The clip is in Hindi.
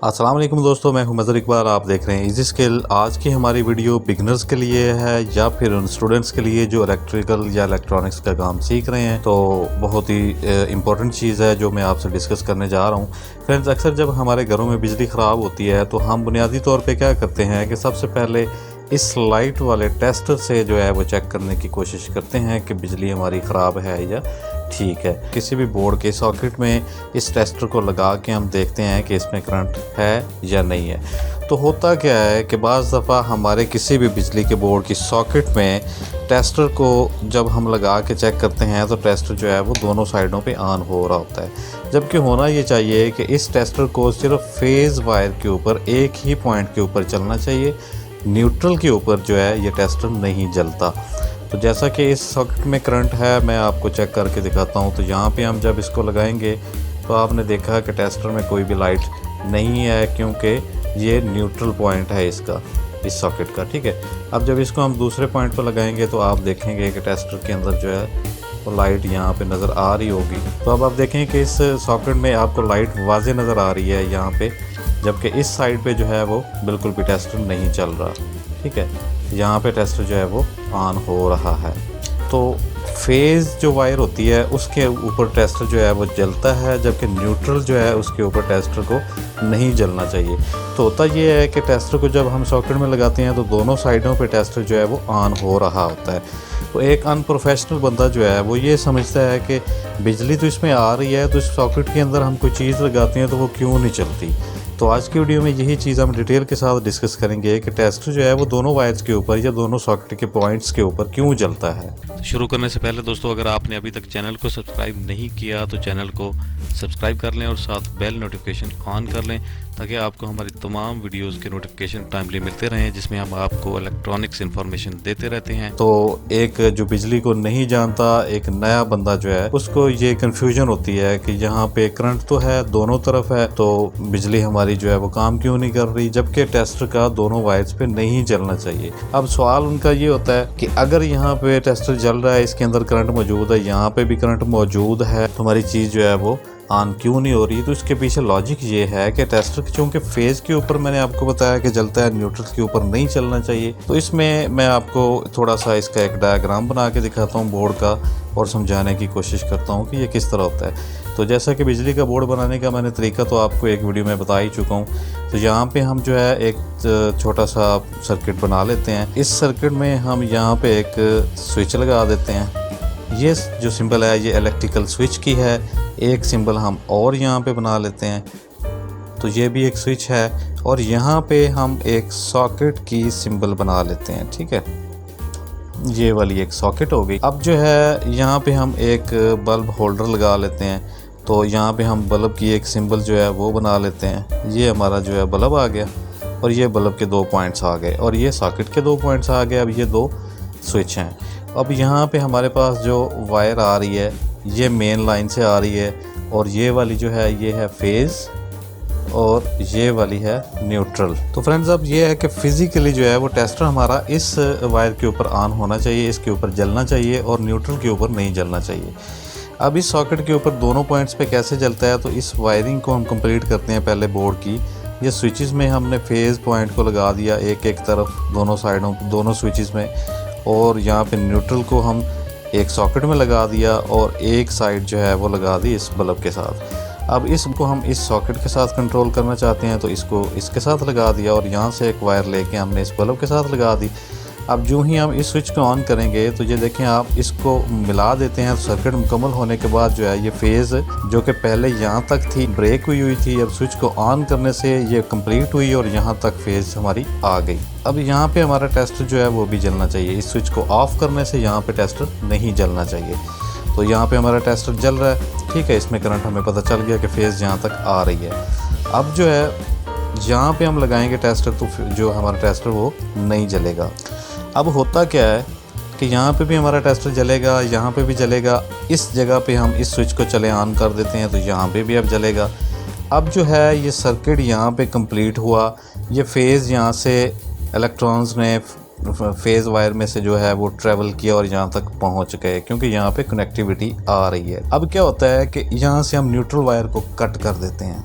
अस्सलाम वालेकुम दोस्तों, मैं हूं मज़हर इकबाल। आप देख रहे हैं इजी स्किल। आज की हमारी वीडियो बिगनर्स के लिए है या फिर उन स्टूडेंट्स के लिए जो इलेक्ट्रिकल या इलेक्ट्रॉनिक्स का काम सीख रहे हैं। तो बहुत ही इम्पोर्टेंट चीज़ है जो मैं आपसे डिस्कस करने जा रहा हूं। फ्रेंड्स, अक्सर जब हमारे घरों में बिजली ख़राब होती है तो हम बुनियादी तौर पर क्या करते हैं कि सबसे पहले इस लाइट वाले टेस्टर से जो है वो चेक करने की कोशिश करते हैं कि बिजली हमारी ख़राब है या ठीक है। किसी भी बोर्ड के सॉकेट में इस टेस्टर को लगा के हम देखते हैं कि इसमें करंट है या नहीं है। तो होता क्या है कि बाज़ दफ़ा हमारे किसी भी बिजली के बोर्ड की सॉकेट में टेस्टर को जब हम लगा के चेक करते हैं तो टेस्टर जो है वो दोनों साइडों पे ऑन हो रहा होता है, जबकि होना ये चाहिए कि इस टेस्टर को सिर्फ फेज़ वायर के ऊपर एक ही पॉइंट के ऊपर चलना चाहिए। न्यूट्रल के ऊपर जो है ये टेस्टर नहीं जलता। तो जैसा कि इस सॉकेट में करंट है, मैं आपको चेक करके दिखाता हूँ। तो यहाँ पे हम जब इसको लगाएंगे तो आपने देखा कि टेस्टर में कोई भी लाइट नहीं है, क्योंकि ये न्यूट्रल पॉइंट है इसका, इस सॉकेट का। ठीक है, अब जब इसको हम दूसरे पॉइंट पर लगाएंगे तो आप देखेंगे कि टेस्टर के अंदर जो है वो लाइट यहाँ पे नज़र आ रही होगी। तो अब आप देखें कि इस सॉकेट में आपको लाइट वाज़े नज़र आ रही है यहाँ पे, जबकि इस साइड पे जो है वो बिल्कुल भी टेस्टर नहीं चल रहा। ठीक है, यहाँ पे टेस्टर जो है वो ऑन हो रहा है। तो फेज़ जो वायर होती है उसके ऊपर टेस्टर जो है वो जलता है, जबकि न्यूट्रल जो है उसके ऊपर टेस्टर को नहीं जलना चाहिए। तो होता ये है कि टेस्टर को जब हम सॉकेट में लगाते हैं तो दोनों साइडों पे टेस्टर जो है वो ऑन हो रहा होता है। तो एक अनप्रोफेशनल बंदा जो है वो ये समझता है कि बिजली तो इसमें आ रही है, तो इस सॉकेट के अंदर हम कोई चीज़ लगाते हैं तो वो क्यों नहीं चलती। तो आज की वीडियो में यही चीज़ हम डिटेल के साथ डिस्कस करेंगे कि टेस्टर जो है वो दोनों वायर्स के ऊपर या दोनों सॉकेट के पॉइंट्स के ऊपर क्यों जलता है। शुरू करने से पहले दोस्तों, अगर आपने अभी तक चैनल को सब्सक्राइब नहीं किया तो चैनल को सब्सक्राइब कर लें और साथ बेल नोटिफिकेशन ऑन कर लें, ताकि आपको हमारी तमाम वीडियोस के नोटिफिकेशन टाइमली मिलते रहें, जिसमें हम आपको इलेक्ट्रॉनिक्स इन्फॉर्मेशन देते रहते हैं। तो एक जो बिजली को नहीं जानता, एक नया बंदा जो है उसको ये कंफ्यूजन होती है कि यहाँ पे करंट तो है, दोनों तरफ है, तो बिजली हमारी जो है वो काम क्यों नहीं कर रही, जबकि टेस्टर का दोनों वायर्स पे नहीं जलना चाहिए। अब सवाल उनका ये होता है कि अगर यहाँ पे टेस्टर जल रहा है, इसके अंदर करंट मौजूद है, यहाँ पे भी करंट मौजूद है, तो हमारी चीज़ जो है वो ऑन क्यों नहीं हो रही। तो इसके पीछे लॉजिक ये है कि टेस्टर चूँकि फेज़ के ऊपर मैंने आपको बताया कि जलता है, न्यूट्रल के ऊपर नहीं चलना चाहिए। तो इसमें मैं आपको थोड़ा सा इसका एक डायग्राम बना के दिखाता हूँ बोर्ड का, और समझाने की कोशिश करता हूँ कि ये किस तरह होता है। तो जैसा कि बिजली का बोर्ड बनाने का मैंने तरीका तो आपको एक वीडियो में बता ही चुका हूँ। तो यहाँ पे हम जो है एक छोटा सा सर्किट बना लेते हैं। इस सर्किट में हम यहाँ पे एक स्विच लगा देते हैं। ये जो सिंबल है ये इलेक्ट्रिकल स्विच की है। एक सिंबल हम और यहाँ पे बना लेते हैं, तो ये भी एक स्विच है, और यहाँ पे हम एक सॉकेट की सिंबल बना लेते हैं। ठीक है, ये वाली एक सॉकेट हो गई। अब जो है यहाँ पे हम एक बल्ब होल्डर लगा लेते हैं। तो यहाँ पे हम बल्ब की एक सिंबल जो है वो बना लेते हैं। ये हमारा जो है बल्ब आ गया, और ये बल्ब के दो पॉइंट्स आ गए, और ये सॉकेट के दो पॉइंट्स आ गए। अब ये दो स्विच हैं। अब यहाँ पे हमारे पास जो वायर आ रही है ये मेन लाइन से आ रही है, और ये वाली जो है ये है फेज़, और ये वाली है न्यूट्रल। तो फ्रेंड्स, अब ये है कि फिज़िकली जो है वो टेस्टर हमारा इस वायर के ऊपर ऑन होना चाहिए, इसके ऊपर जलना चाहिए, और न्यूट्रल के ऊपर नहीं जलना चाहिए। अब इस सॉकेट के ऊपर दोनों पॉइंट्स पे कैसे जलता है, तो इस वायरिंग को हम कंप्लीट करते हैं पहले बोर्ड की। ये स्विचेस में हमने फेज़ पॉइंट को लगा दिया एक एक तरफ, दोनों साइडों दोनों स्विचेस में, और यहाँ पे न्यूट्रल को हम एक सॉकेट में लगा दिया, और एक साइड जो है वो लगा दी इस बल्ब के साथ। अब इसको हम इस सॉकेट के साथ कंट्रोल करना चाहते हैं, तो इसको इसके साथ लगा दिया, और यहाँ से एक वायर लेके हमने इस बल्ब के साथ लगा दी। अब जो ही हम इस स्विच को ऑन करेंगे तो ये देखें, आप इसको मिला देते हैं, तो सर्किट मुकम्मल होने के बाद जो है ये फेज़ जो कि पहले यहाँ तक थी ब्रेक हुई थी, अब स्विच को ऑन करने से ये कंप्लीट हुई और यहाँ तक फेज़ हमारी आ गई। अब यहाँ पे हमारा टेस्टर जो है वो भी जलना चाहिए। इस स्विच को ऑफ करने से यहाँ पे टेस्टर नहीं जलना चाहिए। तो यहाँ पे हमारा टेस्टर जल रहा है। ठीक है, इसमें करंट हमें पता चल गया कि फेज़ यहाँ तक आ रही है। अब जो है यहाँ पे हम लगाएंगे टेस्टर, तो जो हमारा टेस्टर वो नहीं जलेगा। अब होता क्या है कि यहाँ पे भी हमारा टेस्टर जलेगा, यहाँ पे भी जलेगा। इस जगह पे हम इस स्विच को चले ऑन कर देते हैं, तो यहाँ पे भी अब जलेगा। अब जो है ये सर्किट यहाँ पे कंप्लीट हुआ। ये फेज़ यहाँ से इलेक्ट्रॉन्स ने फेज़ वायर में से जो है वो ट्रैवल किया और यहाँ तक पहुँच गए, क्योंकि यहाँ पे कनेक्टिविटी आ रही है। अब क्या होता है कि यहाँ से हम न्यूट्रल वायर को कट कर देते हैं।